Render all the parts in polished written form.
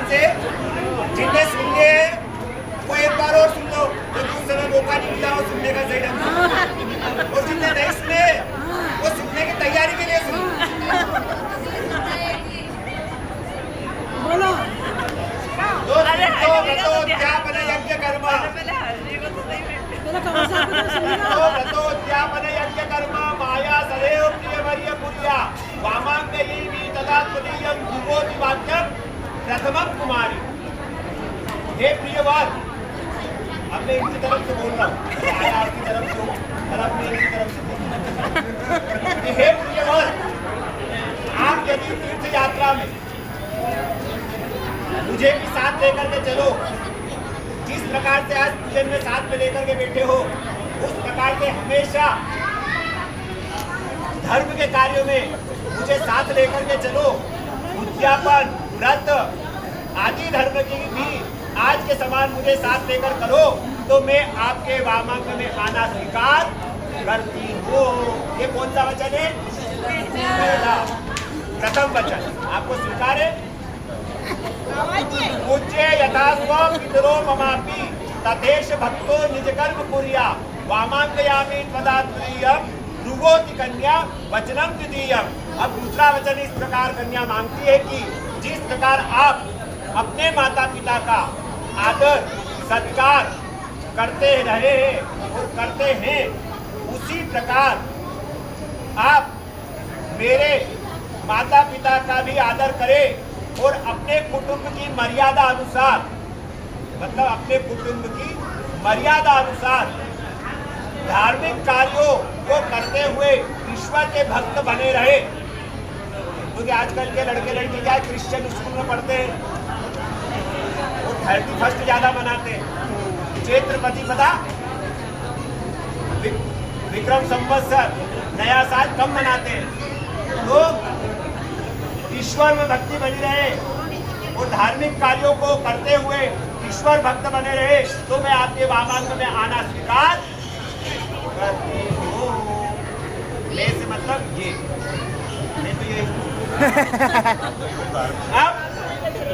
से जितने सुन लिए वो एक बार और सुन लो, क्योंकि उस समय मौका नहीं मिला वो सुनने का सही ढंग से। और जितने नहीं सुने वो सुनने की तैयारी के लिए सुन। बोलो व्रतोद्यापन यज्ञ कर्म, व्रतोद्यापन यज्ञ कर्म माया सदैव प्रियवर्य कुर्या वामांगयी तदा त्वदीयं भुवोति वाक्यं प्रथमं कुमारी। हे प्रियवर, अब मैं इनकी तरफ से बोल रहा हूँ, आपकी तरफ से तरफ में इनकी तरफ से बोल रहा हूँ। हे प्रियवर, आप यदि तीर्थ यात्रा में मुझे भी साथ लेकर के चलो, जिस प्रकार से आज पूजन में साथ में लेकर के बैठे हो, उस प्रकार से हमेशा धर्म के कार्यों में मुझे साथ लेकर के चलो। उद्यापन, व्रत आदि धर्म की भी आज के समान मुझे साथ लेकर करो, तो मैं आपके वामांग में आना स्वीकार करती हूँ। ये कौन सा वचन है? पहला, प्रथम वचन आपको स्वीकार है। पूज्य यथास्व पितरो ममापि तथेश भक्तो निज कर्म कुर्या वामांगयामि त्वदा त्वदीयं भृगोति कन्या वचनम द्वितीयम्। अब दूसरा वचन इस प्रकार कन्या मांगती है कि जिस प्रकार आप अपने माता पिता का आदर सत्कार करते रहे और करते हैं, उसी प्रकार आप मेरे माता पिता का भी आदर करें और अपने कुटुंब की मर्यादा अनुसार, मतलब अपने कुटुंब की मर्यादा अनुसार धार्मिक कार्यों को करते हुए ईश्वर के भक्त बने रहे। क्योंकि आजकल के लड़के लड़की क्या क्रिश्चियन स्कूल में पढ़ते हैं, वो 31 ज्यादा मनाते हैं, चैत्र प्रतिपदा विक्रम संवत्सर नया साल कम मनाते हैं। लोग ईश्वर में भक्ति बनी रहे और धार्मिक कार्यों को करते हुए ईश्वर भक्त बने रहे, तो मैं आपके वामांग में आना स्वीकार करती हूँ। ले से मतलब ये नहीं तो ये अब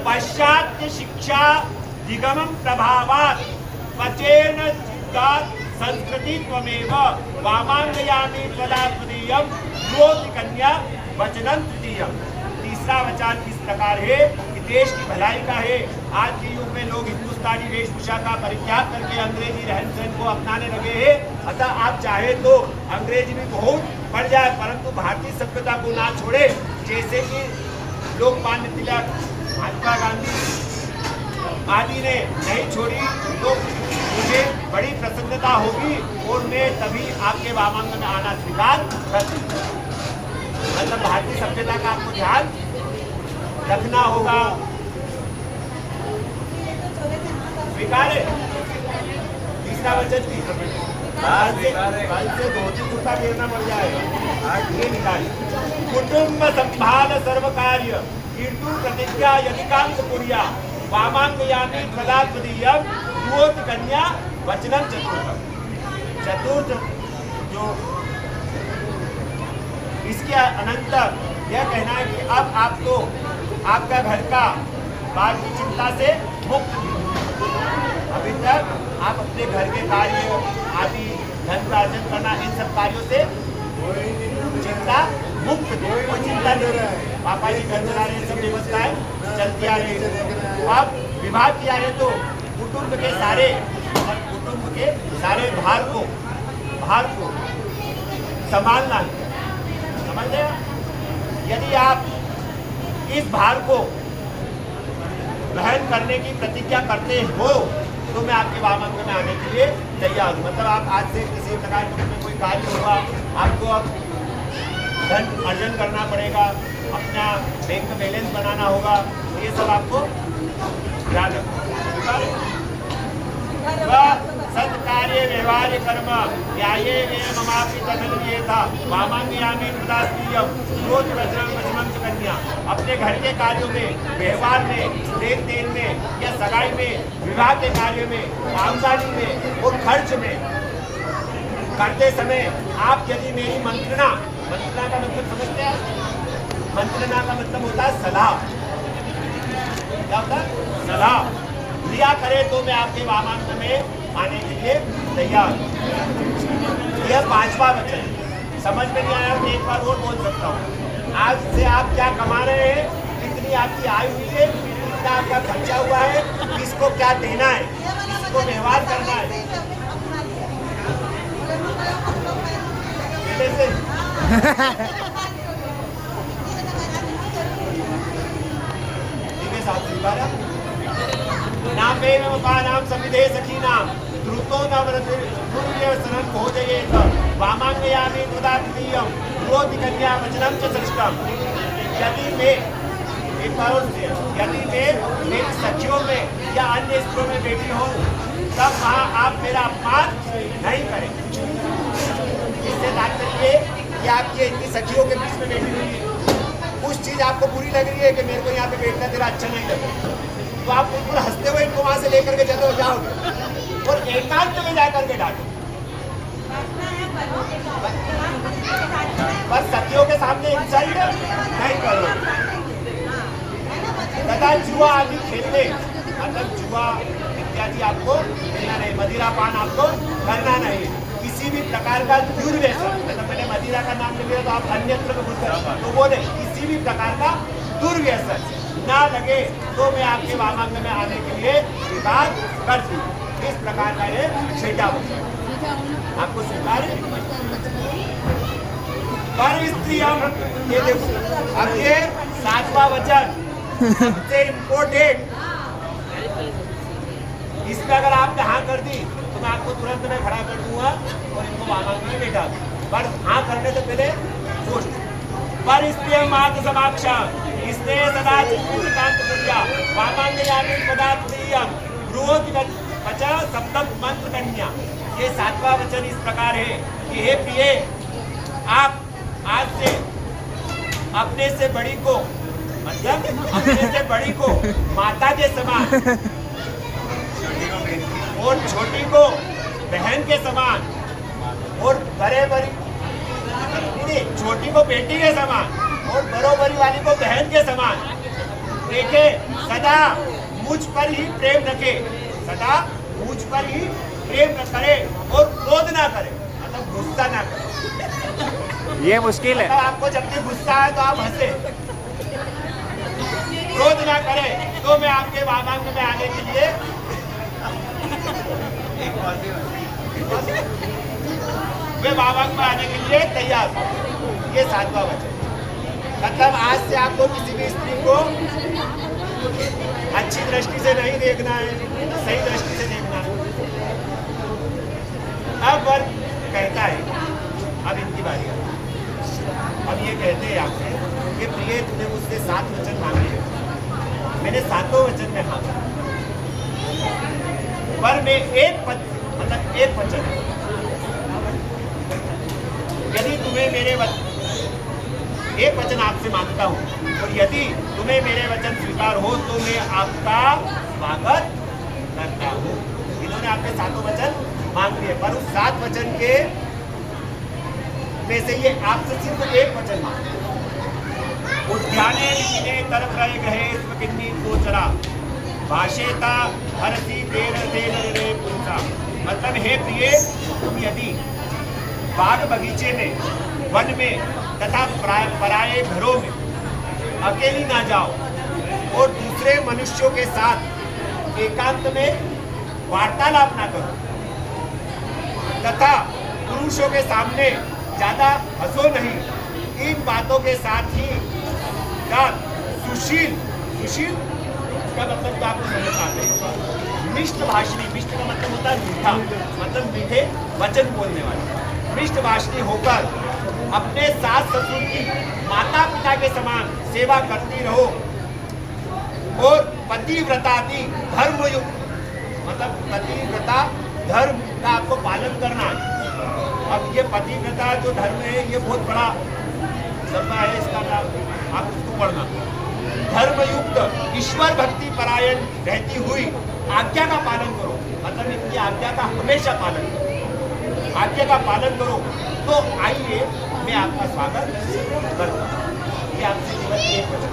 पाश्चात्य शिक्षा दिगमं प्रभावात् वचेन चित्तात् संस्कृति त्वमेव वामांगयामि त्वदा त्वदीयं भृगोति कन्या वचनं तृतीयम्। तीसरा वचन इस प्रकार है कि देश की भलाई का है। आज के युग में लोग हिंदुस्तानी वेशभूषा का परित्याग करके अंग्रेजी रहन सहन को अपनाने लगे हैं। अतः आप चाहे तो अंग्रेजी भी बहुत बढ़ जाए, परंतु भारतीय सभ्यता को ना छोड़े। जैसे कि लोकमान्य तिलक, महात्मा गांधी आदि ने नहीं छोड़ी, तो मुझे बड़ी प्रसन्नता होगी और मैं तभी आपके वामांग में आना स्वीकार करती हूँ। मतलब भारतीय सभ्यता का आपको ध्यान रखना होगा। स्वीकार है। तीसरा वचन भी कल से धोती कुर्ता गिरना पड़ जाएगा। ये निकाल कुटुंब संभाल सर्व कार्य कीर्तु प्रतिज्ञा यदिकांत कुर्या वामांगयामि त्वदा त्वदीयं भृगोति कन्या वचनं चतुर्थम्। चतुर्थ जो इसके अनंतर यह कहना है कि अब आप तो आपका घर का बाहर की चिंता से मुक्त थे। अभी तक आप अपने घर के कार्य आदि धन का अर्जन करना, इन सब कार्यों से चिंता मुक्त थे, कोई चिंता नहीं रहा है। पापा जी घर चला रहे, सब व्यवस्थाएं चलती आ रही है। अब विवाह किया है तो कुटुंब के सारे भार को संभालना है। समझ गए? यदि आप इस भार को वहन करने की प्रतिज्ञा करते हो, तो मैं आपके वामांग में आने के लिए तैयार हूँ। मतलब आप आज से किसी प्रकार का कोई कार्य होगा, आपको अब धन अर्जन करना पड़ेगा, अपना बैंक बैलेंस बनाना होगा, ये सब आपको ध्यान रखना। सत्कार्य व्यवहार्य कर्म न्याये ममापि तदन्येथा वामांगयामि त्वदा त्वदीयं भृगोति वचनं च कन्या। अपने घर के कार्यों में, व्यवहार में, लेन देन में या सगाई में, विवाह के कार्य में, आमदनी में और खर्च में करते समय आप यदि मेरी मंत्रणा का मतलब समझते हैं? मंत्रणा का मतलब होता है सलाह। क्या होता है? क्रिया करे तो मैं आपके वामांग में आने के लिए तैयार हूं। यह 5वां वचन समझ में नहीं आया तो एक बार और बोल सकता हूँ। आज से आप क्या कमा रहे हैं, कितनी आपकी आय हुई है, कितना आपका खर्चा हुआ है, किसको क्या देना है, किसको व्यवहार करना है, पहले से नाम नाम समिधे सखीनाम द्रुतो नवरतिर्यसनं भोजयेत वामांगयामि तदात्मीयं रोधि कन्या वचनं च सृष्टम। यदि मैं एक बार और से यदि मैं मेरी सखियों में या अन्य स्त्रियों में बैठी हूँ तब वहाँ आप मेरा अपमान नहीं करें। इससे तात्पर्य कि आपकी इतनी सखियों के बीच में बैठी हुई है, कुछ चीज आपको बुरी लग रही है कि मेरे को यहाँ पे बैठना तेरा अच्छा नहीं लग रहा, तो आप बिल्कुल हंसते हुए इनको वहां से लेकर के चले जाओगे और एकांत में जाकर के डांटो। बस सखियों के सामने इंसल्ट नहीं करो। तथा जुआ आदि खेलने मतलब जुआ इत्यादि आपको खेलना नहीं, मदिरापान आपको करना नहीं, किसी भी प्रकार का दुर्व्यसन, मतलब मैंने मदिरा का नाम ले लिया तो आप अन्यत्र में घुस गए तो वो नहीं, किसी भी प्रकार का दुर्व्यसन ना लगे तो मैं आपके वामांग में आने के लिए स्वीकार करती हूँ। इस प्रकार का ये 6वां वचन आपको स्वीकार है। पर स्त्रियम, ये देखो अब ये 7वां वचन सबसे इम्पोर्टेंट, इसमें अगर आपने हाँ कर दी तो मैं आपको तुरंत में खड़ा कर दूंगा और इनको वामांग में बैठा दूं। पर हाँ करने से पहले सोच पर स्त्रियम मार्ग समाक्षा इसने सदा चित्तिकांत कुर्या वामांगयामि पदात्मीयं गृहोति वचन सप्तम मंत्र कन्या। ये 7वां वचन इस प्रकार है कि हे प्रिय, आप आज से अपने से बड़ी को मतलब अपने से बड़ी को माता के समान और छोटी को बहन के समान और बड़ी छोटी को बेटी के समान और बरोबरी वाली को बहन के समान देखे, सदा मुझ पर ही प्रेम रखे, सदा मुझ पर ही प्रेम करे और क्रोध ना करे, मतलब गुस्सा ना करे। ये मुश्किल है। मतलब आपको जब भी गुस्सा है तो आप हंसे, क्रोध ना करे तो मैं आपके वामांग में आने के लिए मैं वामांग में आने के लिए तैयार हूँ। ये 7वां वचन मतलब आज से आपको किसी भी स्त्री को अच्छी दृष्टि से नहीं देखना है, सही दृष्टि से देखना है। अब वर्ग कहता है, अब इनकी बारी है। अब ये कहते हैं आपसे कि प्रिय तूने मुझसे 7 वचन मांगे, मैंने 7वें वचन में हाँ कहा, पर मैं एक वचन यदि तुम्हें मेरे एक वचन आपसे मांगता हूँ और यदि तुम्हें मेरे वचन स्वीकार हो तो मैं आपका स्वागत करता हूँ। इन्होंने आपके 7 वचन मांग लिए, पर उस 7 वचन के में से ये आपसे सिर्फ एक वचन मांगे। उद्याने तरफ रहे गए किन्नी गोचरा भाषेता हरसी देर रे पुंसा। मतलब हे प्रिय, तुम यदि बाग बगीचे में, वन में तथा पराये घरों में अकेली ना जाओ और दूसरे मनुष्यों के साथ एकांत में वार्तालाप ना करो तथा पुरुषों के सामने ज्यादा हंसो नहीं। इन बातों के साथ ही सुशील का मतलब तो आपको समझ आते हैं। मिष्ट भाषणी, मिष्ट का मतलब होता है मीठा, मतलब मीठे वचन बोलने वाले। मिष्ट भाषणी होकर अपने सास ससुर की माता पिता के समान सेवा करती रहो और पतिव्रतादि धर्मयुक्त, मतलब पतिव्रता धर्म का आपको पालन करना है। अब ये पतिव्रता जो धर्म है ये बहुत बड़ा शब्द है, इसका नाम आप इसको पढ़ना। धर्मयुक्त ईश्वर भक्ति परायण रहती हुई आज्ञा का पालन करो, मतलब इनकी आज्ञा का हमेशा पालन करो, आज्ञा का पालन करो तो आइए मैं आपका स्वागत करता हूँ। ये आपसे केवल एक वचन।